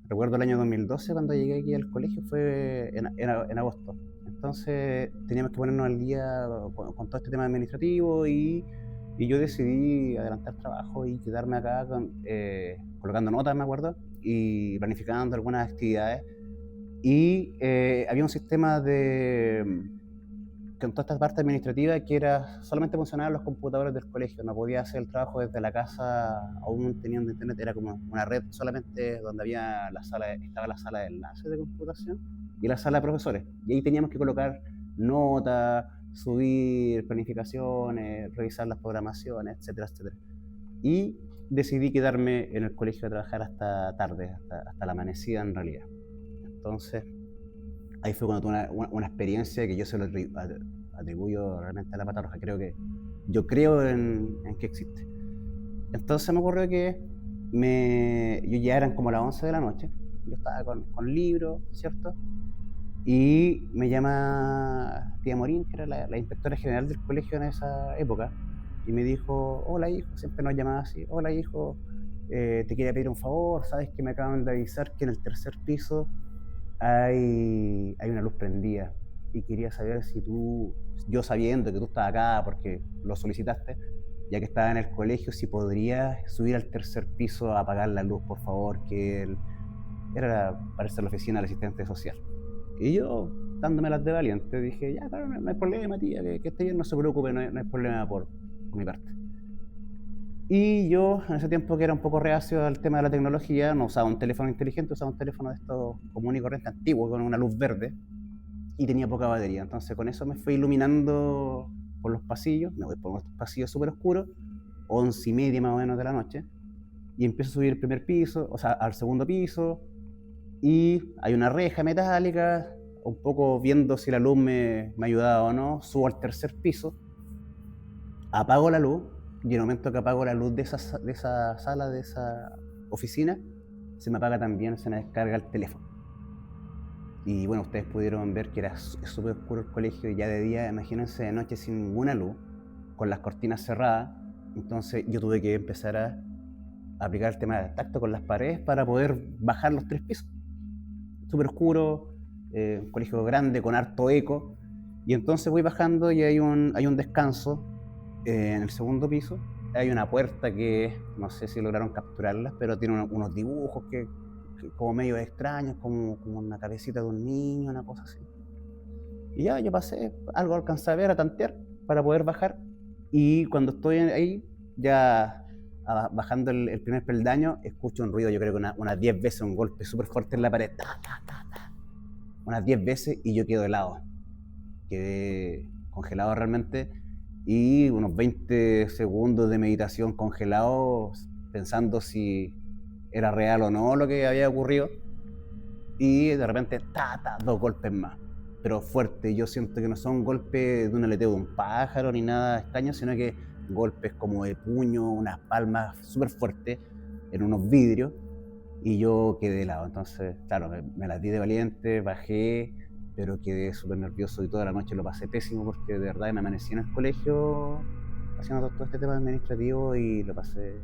recuerdo el año 2012 cuando llegué aquí al colegio, fue en agosto. Entonces teníamos que ponernos al día con todo este tema administrativo y yo decidí adelantar trabajo y quedarme acá colocando notas, me acuerdo, y planificando algunas actividades. Y había un sistema con toda esta parte administrativa que era solamente funcionaban los computadores del colegio, no podía hacer el trabajo desde la casa aún teniendo internet, era como una red solamente donde había estaba la sala de enlace de computación y la sala de profesores. Y ahí teníamos que colocar notas, subir planificaciones, revisar las programaciones, etcétera, etcétera. Y decidí quedarme en el colegio a trabajar hasta tarde, hasta la amanecida en realidad. Entonces, ahí fue cuando tuve una experiencia que yo se lo atribuyo realmente a la pata roja. Yo creo en que existe. Entonces me ocurrió que yo ya eran como las 11 de la noche, yo estaba con libros, ¿cierto? Y me llama tía Morín, que era la inspectora general del colegio en esa época, y me dijo, hola hijo, siempre nos llamaba así, hola hijo, te quería pedir un favor, sabes que me acaban de avisar que en el tercer piso hay una luz prendida y quería saber si yo sabiendo que tú estás acá porque lo solicitaste, ya que estaba en el colegio, si podrías subir al tercer piso a apagar la luz, por favor, era para la oficina del asistente social. Y yo, dándome las de valiente, dije, ya, claro, no hay problema, tía, que esté bien, no se preocupe, no hay problema por mi parte. Y yo, en ese tiempo que era un poco reacio al tema de la tecnología, no usaba un teléfono inteligente, usaba un teléfono de estos común y corriente antiguo, con una luz verde, y tenía poca batería. Entonces con eso me fui iluminando por los pasillos, me voy por unos pasillos súper oscuros, 11:30 más o menos de la noche, y empiezo a subir el primer piso, o sea, al segundo piso, y hay una reja metálica, un poco viendo si la luz me ayudaba o no, subo al tercer piso, apago la luz, y en el momento que apago la luz de esa sala, de esa oficina, se me apaga también, se me descarga el teléfono. Y bueno, ustedes pudieron ver que era súper oscuro el colegio y ya de día, imagínense de noche sin ninguna luz, con las cortinas cerradas. Entonces yo tuve que empezar a aplicar el tema del tacto con las paredes para poder bajar los 3 pisos. Súper oscuro, un colegio grande con harto eco. Y entonces voy bajando y hay un descanso en el segundo piso. Hay una puerta que no sé si lograron capturarla, pero tiene unos dibujos que como medio extraños, como una cabecita de un niño, una cosa así. Y ya yo pasé, algo alcancé a ver, a tantear, para poder bajar. Y cuando estoy ahí, ya bajando el primer peldaño, escucho un ruido, yo creo que unas 10 veces, un golpe súper fuerte en la pared, ta, ta, ta, ta, unas 10 veces, y yo quedo helado. Quedé congelado realmente, y unos 20 segundos de meditación congelado, pensando si era real o no lo que había ocurrido, y de repente, ta, ta, 2 golpes más, pero fuerte. Yo siento que no son golpes de un aleteo de un pájaro ni nada extraño, sino que golpes como de puño, unas palmas súper fuertes en unos vidrios, y yo quedé helado. Entonces, claro, me las di de valiente, bajé, pero quedé súper nervioso y toda la noche lo pasé pésimo porque de verdad me amanecí en el colegio haciendo todo este tema administrativo y lo pasé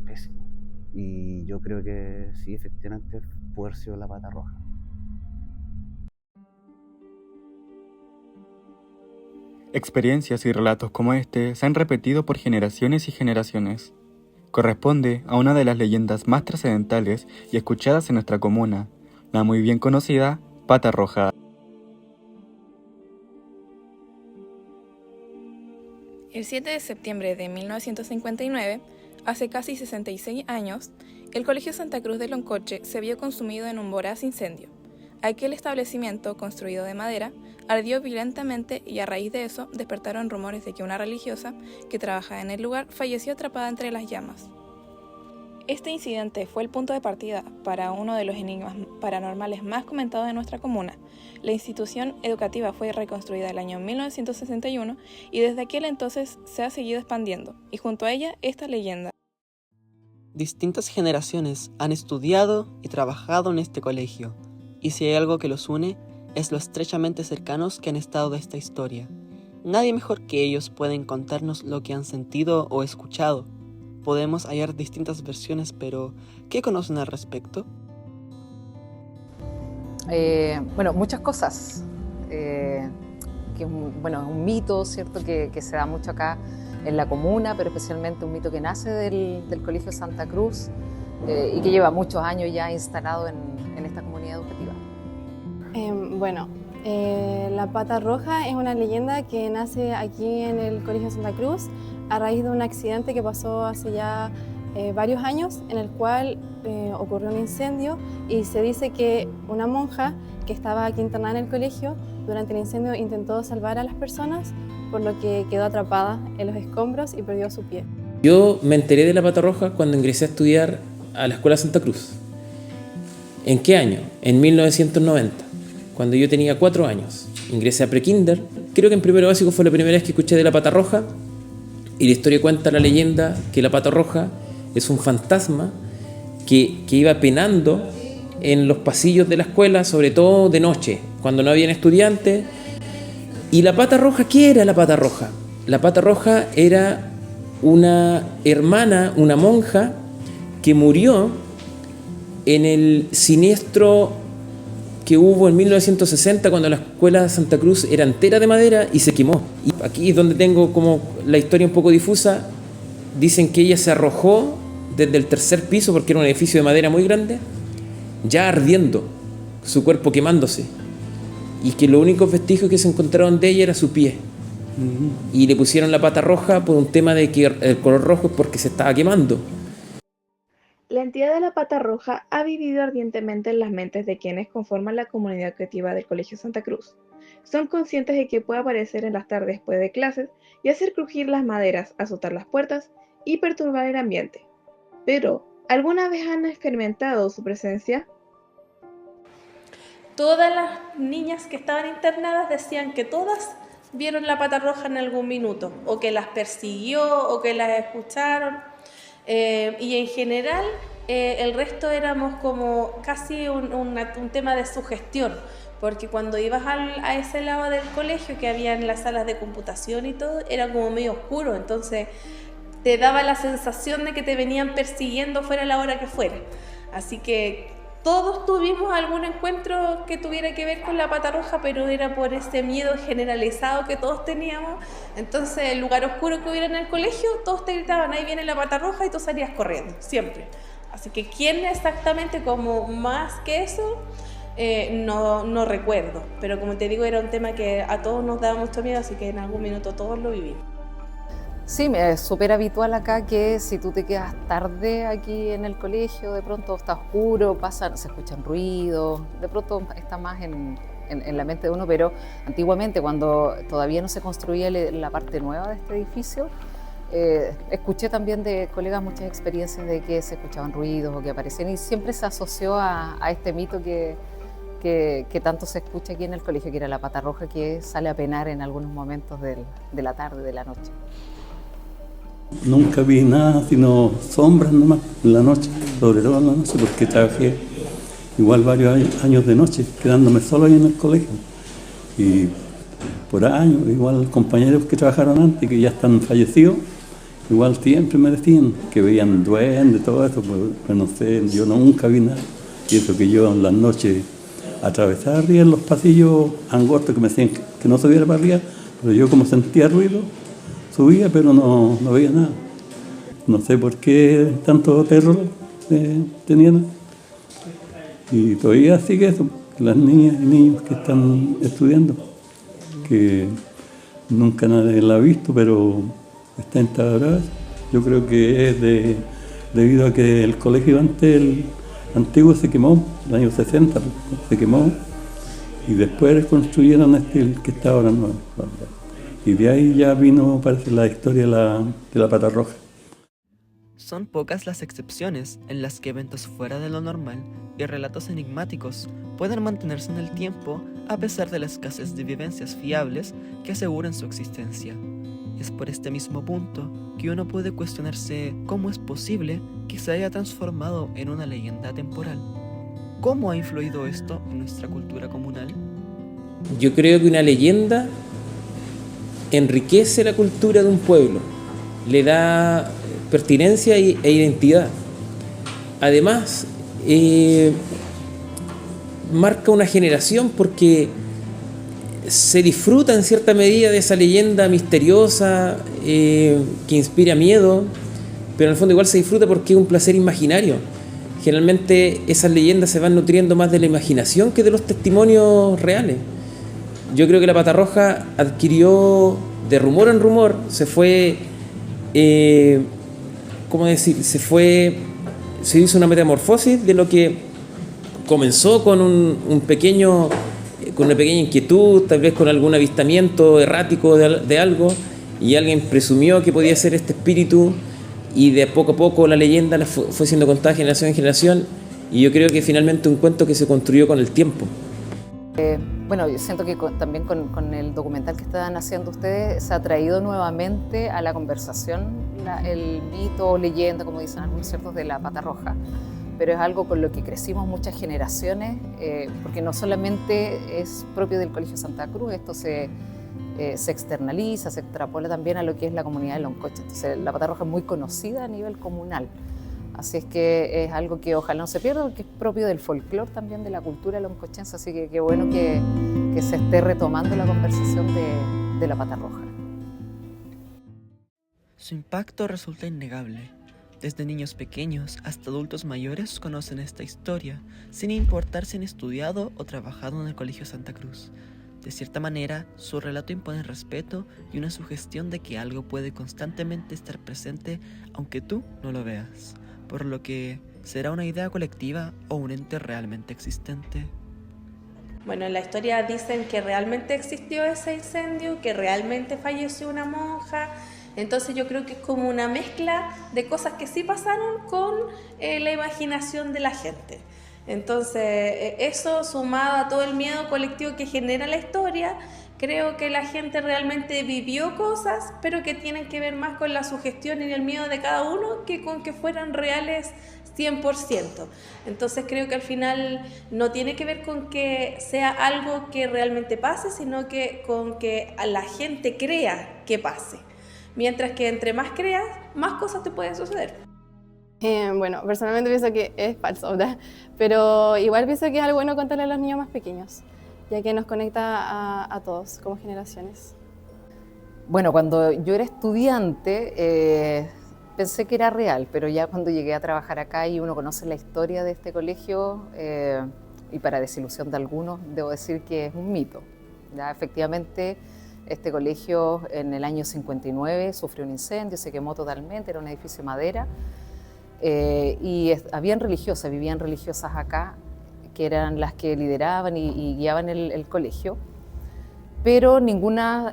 pésimo. Y yo creo que sí, efectivamente, pudo haber sido la pata roja. Experiencias y relatos como este se han repetido por generaciones y generaciones. Corresponde a una de las leyendas más trascendentales y escuchadas en nuestra comuna, la muy bien conocida Pata Roja. El 7 de septiembre de 1959, hace casi 66 años, el Colegio Santa Cruz de Loncoche se vio consumido en un voraz incendio. Aquel establecimiento, construido de madera, ardió violentamente y a raíz de eso despertaron rumores de que una religiosa que trabajaba en el lugar falleció atrapada entre las llamas. Este incidente fue el punto de partida para uno de los enigmas paranormales más comentados de nuestra comuna. La institución educativa fue reconstruida el año 1961 y desde aquel entonces se ha seguido expandiendo, y junto a ella esta leyenda. Distintas generaciones han estudiado y trabajado en este colegio, y si hay algo que los une, es lo estrechamente cercanos que han estado de esta historia. Nadie mejor que ellos pueden contarnos lo que han sentido o escuchado. Podemos hallar distintas versiones, pero ¿qué conocen al respecto? Bueno, muchas cosas. Que es un mito, ¿cierto? Que se da mucho acá en la comuna, pero especialmente un mito que nace del Colegio Santa Cruz y que lleva muchos años ya instalado en esta comunidad educativa. La Pata Roja es una leyenda que nace aquí en el Colegio Santa Cruz a raíz de un accidente que pasó hace ya varios años, en el cual ocurrió un incendio y se dice que una monja que estaba aquí internada en el colegio durante el incendio intentó salvar a las personas, por lo que quedó atrapada en los escombros y perdió su pie. Yo me enteré de la Pata Roja cuando ingresé a estudiar a la Escuela Santa Cruz. ¿En qué año? En 1990, cuando yo tenía 4 años. Ingresé a prekinder. Creo que en primero básico fue la primera vez que escuché de la Pata Roja, y la historia cuenta la leyenda que la Pata Roja es un fantasma que iba penando en los pasillos de la escuela, sobre todo de noche, cuando no habían estudiantes. ¿Y la Pata Roja qué era la Pata Roja? La Pata Roja era una hermana, una monja, que murió en el siniestro que hubo en 1960, cuando la escuela de Santa Cruz era entera de madera y se quemó. Y aquí es donde tengo como la historia un poco difusa. Dicen que ella se arrojó desde el 3er piso, porque era un edificio de madera muy grande, ya ardiendo, su cuerpo quemándose, y que los únicos vestigios que se encontraron de ella era su pie. Y le pusieron la Pata Roja por un tema de que el color rojo es porque se estaba quemando. La entidad de la Pata Roja ha vivido ardientemente en las mentes de quienes conforman la comunidad educativa del Colegio Santa Cruz. Son conscientes de que puede aparecer en las tardes después de clases y hacer crujir las maderas, azotar las puertas y perturbar el ambiente. Pero, ¿alguna vez han experimentado su presencia? Todas las niñas que estaban internadas decían que todas vieron la Pata Roja en algún minuto, o que las persiguió, o que las escucharon. Y en general el resto éramos como casi un tema de sugestión, porque cuando ibas a ese lado del colegio, que había en las salas de computación y todo, era como medio oscuro, entonces te daba la sensación de que te venían persiguiendo fuera la hora que fuera. Así que todos tuvimos algún encuentro que tuviera que ver con la Pata Roja, pero era por ese miedo generalizado que todos teníamos. Entonces, el lugar oscuro que hubiera en el colegio, todos te gritaban, ahí viene la Pata Roja, y tú salías corriendo, siempre. Así que quién exactamente, como más que eso, no recuerdo. Pero como te digo, era un tema que a todos nos daba mucho miedo, así que en algún minuto todos lo vivimos. Sí, es súper habitual acá que si tú te quedas tarde aquí en el colegio, de pronto está oscuro, se escuchan ruidos, de pronto está más en la mente de uno, pero antiguamente, cuando todavía no se construía la parte nueva de este edificio, escuché también de colegas muchas experiencias de que se escuchaban ruidos o que aparecían, y siempre se asoció a este mito que tanto se escucha aquí en el colegio, que era la Pata Roja, que sale a penar en algunos momentos de la tarde, de la noche. Nunca vi nada, sino sombras nomás en la noche, sobre todo en la noche, porque trabajé igual varios años de noche, quedándome solo ahí en el colegio. Y por años, igual compañeros que trabajaron antes, que ya están fallecidos, igual siempre me decían que veían duendes, todo eso, pues no sé, yo nunca vi nada. Y eso que yo en las noches atravesaba arriba en los pasillos angostos que me decían que no subiera para arriba, pero yo como sentía ruido, subía, pero no veía nada. No sé por qué tanto terror tenían. Y todavía sigue eso, las niñas y niños que están estudiando, que nunca nadie la ha visto, pero está instaurada. Yo creo que es debido a que el colegio el antiguo se quemó, en el año 60 se quemó, y después construyeron el que está ahora nuevo. Y de ahí ya vino, parece, la historia de la Pata Roja. Son pocas las excepciones en las que eventos fuera de lo normal y relatos enigmáticos pueden mantenerse en el tiempo a pesar de la escasez de vivencias fiables que aseguren su existencia. Es por este mismo punto que uno puede cuestionarse cómo es posible que se haya transformado en una leyenda temporal. ¿Cómo ha influido esto en nuestra cultura comunal? Yo creo que una leyenda enriquece la cultura de un pueblo, le da pertinencia e identidad. Además, marca una generación porque se disfruta en cierta medida de esa leyenda misteriosa que inspira miedo, pero en el fondo igual se disfruta porque es un placer imaginario. Generalmente esas leyendas se van nutriendo más de la imaginación que de los testimonios reales. Yo creo que la Pata Roja adquirió de rumor en rumor, se fue, se hizo una metamorfosis de lo que comenzó con con una pequeña inquietud, tal vez con algún avistamiento errático de algo, y alguien presumió que podía ser este espíritu, y de poco a poco la leyenda fue siendo contada generación en generación, y yo creo que finalmente un cuento que se construyó con el tiempo. Bueno, yo siento que también con el documental que están haciendo ustedes se ha traído nuevamente a la conversación el mito o leyenda, como dicen algunos ciertos, de la Pata Roja, pero es algo con lo que crecimos muchas generaciones, porque no solamente es propio del Colegio Santa Cruz, esto se externaliza, se extrapola también a lo que es la comunidad de Loncoche. Entonces la Pata Roja es muy conocida a nivel comunal. Así es que es algo que ojalá no se pierda, porque es propio del folclore también, de la cultura loncochense. Así que qué bueno que se esté retomando la conversación de la Pata Roja. Su impacto resulta innegable. Desde niños pequeños hasta adultos mayores conocen esta historia, sin importar si han estudiado o trabajado en el Colegio Santa Cruz. De cierta manera, su relato impone respeto y una sugestión de que algo puede constantemente estar presente aunque tú no lo veas, por lo que ¿será una idea colectiva o un ente realmente existente? Bueno, en la historia dicen que realmente existió ese incendio, que realmente falleció una monja. Entonces yo creo que es como una mezcla de cosas que sí pasaron con la imaginación de la gente. Entonces eso sumado a todo el miedo colectivo que genera la historia, creo que la gente realmente vivió cosas, pero que tienen que ver más con la sugestión y el miedo de cada uno que con que fueran reales 100%. Entonces creo que al final no tiene que ver con que sea algo que realmente pase, sino que con que la gente crea que pase. Mientras que entre más creas, más cosas te pueden suceder. Bueno, personalmente pienso que es falso, ¿verdad? Pero igual pienso que es algo bueno contarle a los niños más pequeños, ya que nos conecta a todos como generaciones. Bueno, cuando yo era estudiante pensé que era real, pero ya cuando llegué a trabajar acá y uno conoce la historia de este colegio, y para desilusión de algunos, debo decir que es un mito. Ya, efectivamente, este colegio en el año 59 sufrió un incendio, se quemó totalmente, era un edificio de madera, y vivían religiosas acá, que eran las que lideraban y guiaban el colegio, pero ninguna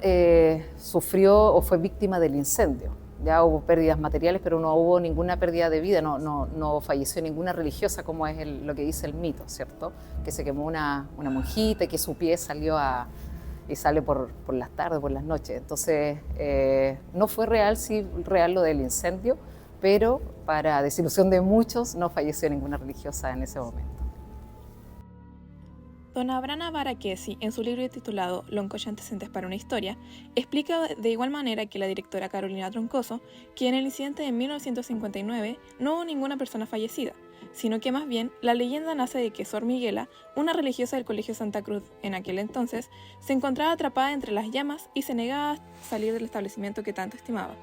sufrió o fue víctima del incendio. Ya hubo pérdidas materiales, pero no hubo ninguna pérdida de vida, no falleció ninguna religiosa, como es lo que dice el mito, ¿cierto? Que se quemó una monjita y que su pie y sale por las tardes, por las noches. Entonces, no fue real, sí real lo del incendio, pero para desilusión de muchos no falleció ninguna religiosa en ese momento. Dona Brana Barakesi, en su libro titulado Loncoche antecedentes para una historia, explica de igual manera que la directora Carolina Troncoso que en el incidente de 1959 no hubo ninguna persona fallecida, sino que más bien la leyenda nace de que Sor Miguela, una religiosa del Colegio Santa Cruz en aquel entonces, se encontraba atrapada entre las llamas y se negaba a salir del establecimiento que tanto estimaba.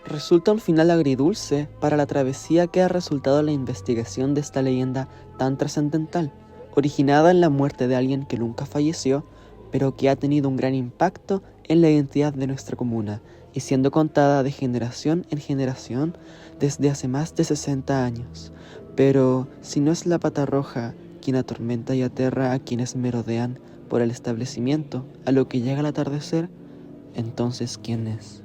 Resulta un final agridulce para la travesía que ha resultado la investigación de esta leyenda tan trascendental, originada en la muerte de alguien que nunca falleció, pero que ha tenido un gran impacto en la identidad de nuestra comuna y siendo contada de generación en generación desde hace más de 60 años. Pero si no es la Pata Roja quien atormenta y aterra a quienes merodean por el establecimiento a lo que llega el atardecer, entonces ¿quién es?